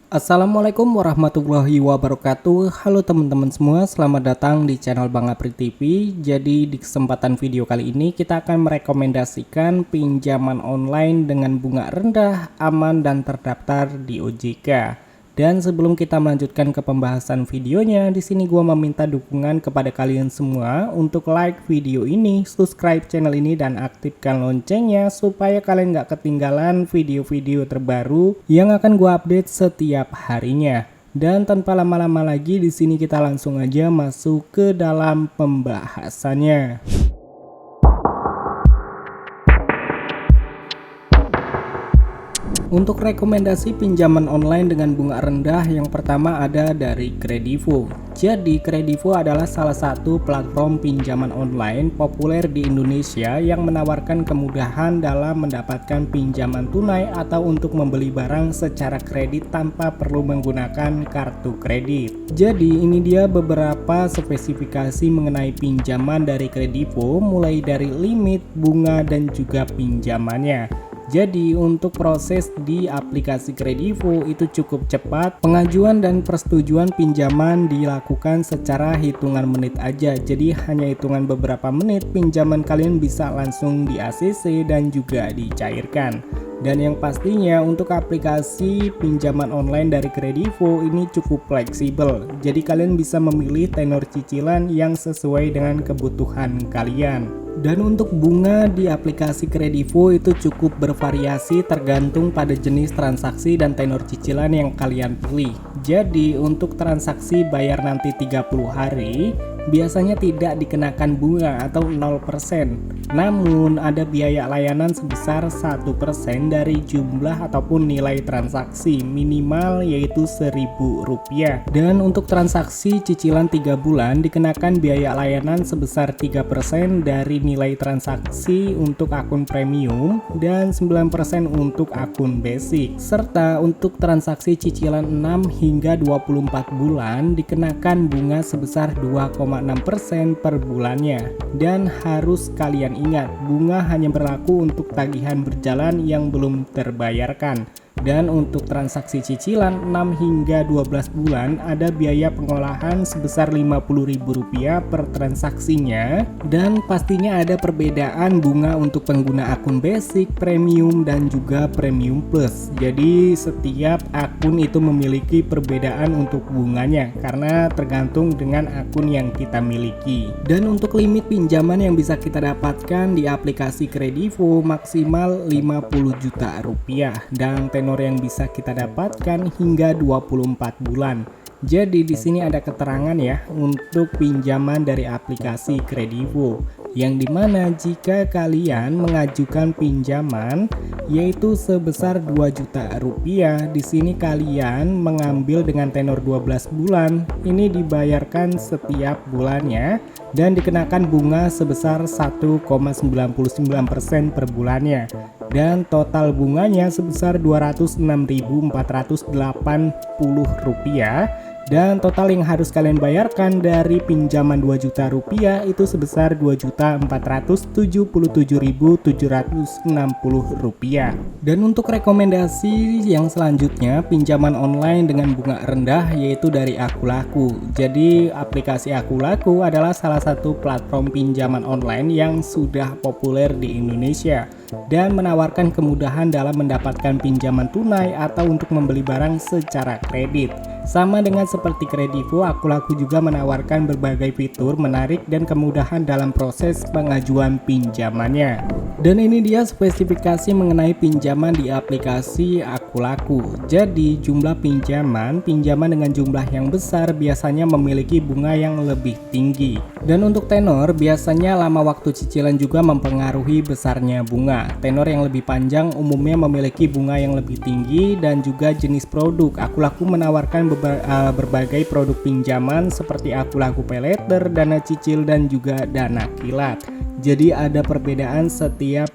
Assalamualaikum warahmatullahi wabarakatuh. Halo teman-teman semua, selamat datang di channel Bang Apri TV. Jadi di kesempatan video kali ini kita akan merekomendasikan pinjaman online dengan bunga rendah, aman dan terdaftar di OJK. Dan sebelum kita melanjutkan ke pembahasan videonya, di sini gua meminta dukungan kepada kalian semua untuk like video ini, subscribe channel ini dan aktifkan loncengnya supaya kalian gak ketinggalan video-video terbaru yang akan gua update setiap harinya. Dan tanpa lama-lama lagi, di sini kita langsung aja masuk ke dalam pembahasannya. Untuk rekomendasi pinjaman online dengan bunga rendah, yang pertama ada dari Kredivo. Jadi Kredivo adalah salah satu platform pinjaman online populer di Indonesia yang menawarkan kemudahan dalam mendapatkan pinjaman tunai atau untuk membeli barang secara kredit tanpa perlu menggunakan kartu kredit. Jadi ini dia beberapa spesifikasi mengenai pinjaman dari Kredivo, mulai dari limit, bunga dan juga pinjamannya. Jadi untuk proses di aplikasi Kredivo itu cukup cepat. Pengajuan dan persetujuan pinjaman dilakukan secara hitungan menit aja. Jadi hanya hitungan beberapa menit pinjaman kalian bisa langsung di ACC dan juga dicairkan. Dan yang pastinya untuk aplikasi pinjaman online dari Kredivo ini cukup fleksibel. Jadi kalian bisa memilih tenor cicilan yang sesuai dengan kebutuhan kalian. Dan untuk bunga di aplikasi Kredivo itu cukup bervariasi tergantung pada jenis transaksi dan tenor cicilan yang kalian pilih. Jadi untuk transaksi bayar nanti 30 hari biasanya tidak dikenakan bunga atau 0%. Namun ada biaya layanan sebesar 1% dari jumlah ataupun nilai transaksi minimal yaitu Rp1.000. Dan untuk transaksi cicilan 3 bulan dikenakan biaya layanan sebesar 3% dari nilai transaksi untuk akun premium dan 9% untuk akun basic. Serta untuk transaksi cicilan 6 hingga 24 bulan dikenakan bunga sebesar 2,6% per bulannya. Dan harus kalian ingat, bunga hanya berlaku untuk tagihan berjalan yang belum terbayarkan. Dan untuk transaksi cicilan 6 hingga 12 bulan ada biaya pengolahan sebesar Rp50.000 per transaksinya. Dan pastinya ada perbedaan bunga untuk pengguna akun basic, premium dan juga premium plus. Jadi setiap akun itu memiliki perbedaan untuk bunganya karena tergantung dengan akun yang kita miliki. Dan untuk limit pinjaman yang bisa kita dapatkan di aplikasi Kredivo maksimal Rp50 juta dan tenor yang bisa kita dapatkan hingga 24 bulan. Jadi di sini ada keterangan ya untuk pinjaman dari aplikasi Kredivo, yang dimana jika kalian mengajukan pinjaman yaitu sebesar Rp2 juta, di sini kalian mengambil dengan tenor 12 bulan. Ini dibayarkan setiap bulannya dan dikenakan bunga sebesar 1,99% per bulannya. Dan total bunganya sebesar Rp206.480. Dan total yang harus kalian bayarkan dari pinjaman Rp2 juta itu sebesar Rp2.477.760. Dan untuk rekomendasi yang selanjutnya pinjaman online dengan bunga rendah yaitu dari Akulaku. Jadi aplikasi Akulaku adalah salah satu platform pinjaman online yang sudah populer di Indonesia dan menawarkan kemudahan dalam mendapatkan pinjaman tunai atau untuk membeli barang secara kredit. Sama dengan seperti Kredivo, Akulaku juga menawarkan berbagai fitur menarik dan kemudahan dalam proses pengajuan pinjamannya. Dan ini dia spesifikasi mengenai pinjaman di aplikasi Akulaku. Jadi jumlah pinjaman dengan jumlah yang besar biasanya memiliki bunga yang lebih tinggi. Dan untuk tenor biasanya lama waktu cicilan juga mempengaruhi besarnya bunga. Tenor yang lebih panjang umumnya memiliki bunga yang lebih tinggi. Dan juga jenis produk, Akulaku menawarkan berbagai produk pinjaman seperti Akulaku Paylater, dana cicil dan juga dana kilat. Jadi ada perbedaan setiap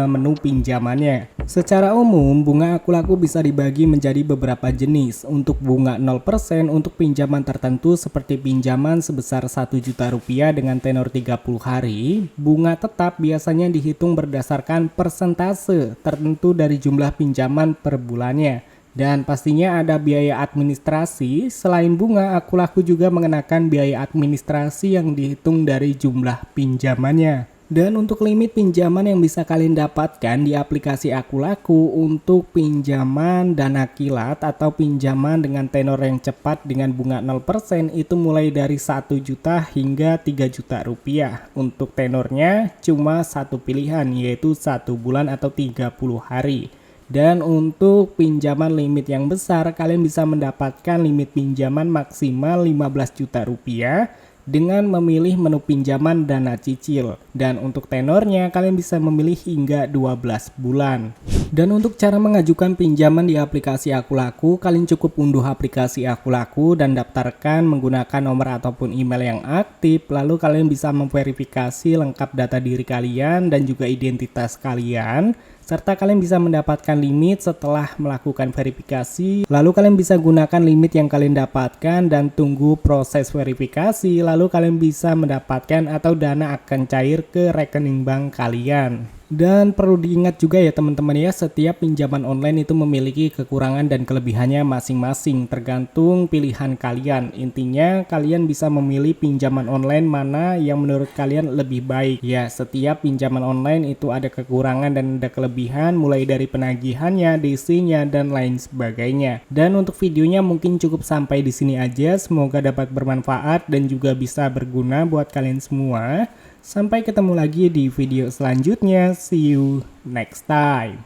menu pinjamannya. Secara umum, bunga Akulaku bisa dibagi menjadi beberapa jenis. Untuk bunga 0% untuk pinjaman tertentu seperti pinjaman sebesar Rp1 juta dengan tenor 30 hari, bunga tetap biasanya dihitung berdasarkan persentase tertentu dari jumlah pinjaman per bulannya. Dan pastinya ada biaya administrasi. Selain bunga, Aku Laku juga mengenakan biaya administrasi yang dihitung dari jumlah pinjamannya. Dan untuk limit pinjaman yang bisa kalian dapatkan di aplikasi Aku Laku untuk pinjaman dana kilat atau pinjaman dengan tenor yang cepat dengan bunga 0% itu mulai dari 1 juta hingga 3 juta rupiah. Untuk tenornya cuma satu pilihan, yaitu 1 bulan atau 30 hari. Dan untuk pinjaman limit yang besar, kalian bisa mendapatkan limit pinjaman maksimal 15 juta rupiah dengan memilih menu pinjaman dana cicil. Dan untuk tenornya, kalian bisa memilih hingga 12 bulan. Dan untuk cara mengajukan pinjaman di aplikasi Aku Laku, kalian cukup unduh aplikasi Aku Laku dan daftarkan menggunakan nomor ataupun email yang aktif. Lalu kalian bisa memverifikasi lengkap data diri kalian dan juga identitas kalian. Serta kalian bisa mendapatkan limit setelah melakukan verifikasi. Lalu kalian bisa gunakan limit yang kalian dapatkan dan tunggu proses verifikasi. Lalu kalian bisa mendapatkan atau dana akan cair ke rekening bank kalian. Dan perlu diingat juga ya teman-teman ya, setiap pinjaman online itu memiliki kekurangan dan kelebihannya masing-masing, tergantung pilihan kalian. Intinya kalian bisa memilih pinjaman online mana yang menurut kalian lebih baik. Ya, setiap pinjaman online itu ada kekurangan dan ada kelebihan, mulai dari penagihannya, DC-nya, dan lain sebagainya. Dan untuk videonya mungkin cukup sampai di sini aja. Semoga dapat bermanfaat dan juga bisa berguna buat kalian semua. Sampai ketemu lagi di video selanjutnya. See you next time.